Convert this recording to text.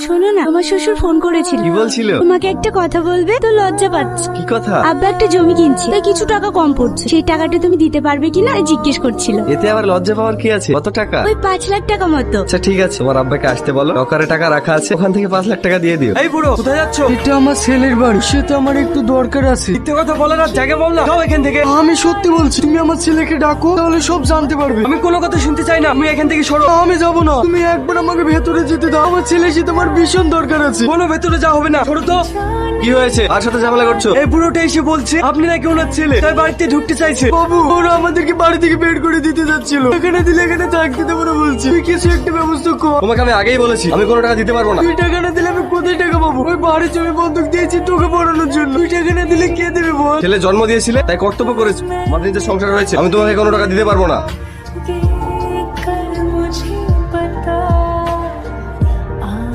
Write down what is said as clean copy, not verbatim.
শোনো না, আমার শ্বশুর ফোন করেছিল। কি বলছিল? তোমাকে একটা কথা বলবে তো লজ্জা পাচ্ছে। কি কথা? আব্বা একটা জমি কিনছে, তাই কিছু টাকা কম পড়ছে, সেই টাকাটা তুমি দিতে পারবে কিনা জিজ্ঞেস করছিল। এতে আবার লজ্জা পাওয়ার কি আছে? কত টাকা? ওই 5 লাখ টাকা মতো। আচ্ছা ঠিক আছে, তোমার আব্বাকে আসতে বলো, লকারে টাকা রাখা আছে, ওখান থেকে 5 লাখ টাকা দিয়ে দিও। এই বুড়ো, কোথায় যাচ্ছ? এটা আমার ছেলের বাড়ি, সেটা আমার একটু দরকার আছে। মিথ্যে কথা বলে না, জায়গা বল না, যাও এখান থেকে। আমি সত্যি বলছি, তুমি আমার ছেলেকে ডাকো, তাহলে সব জানতে পারবে। আমি কোনো কথা শুনতে চাই না, তুমি এখান থেকে সরো। আমি যাব না, তুমি একবার আমাকে ভেতরে যেতে দাও, আমার ছেলের সাথে আমার ভীষণ দরকার আছে। কোনো ভেতরে যা হবে না, সরো তো। কি হয়েছে? আর সাথে ঝামেলা করছো? এই বুড়োটা এসে বলছে আপনি নাকি ওনার ছেলে, তাই বাড়িতে ঢুকতে চাইছে। বাবু, ওরা আমাদেরকে বাড়ি থেকে বের করে দিতে যাচ্ছিল, এখানে দিলে এখানে থাকতে দেবো না বলছি। তুই কিছু একটা ব্যবস্থা কর। তোমাকে আমি আগেই বলেছি আমি কোনো টাকা দিতে পারবো না। তুই টাকা না দিলে আমি কোথায় টাকা পাবো? ওই বাড়ির জমি বন্ধক দিয়েছি তোকে পড়ানোর জন্য, তুই টাকা না দিলে কে দেবে বল? ছেলে জন্ম দিয়েছিলে তাই কর্তব্য করেছো, আমাদের নিজের সংসার রয়েছে, আমি তোমাকে কোনো টাকা দিতে পারবো না।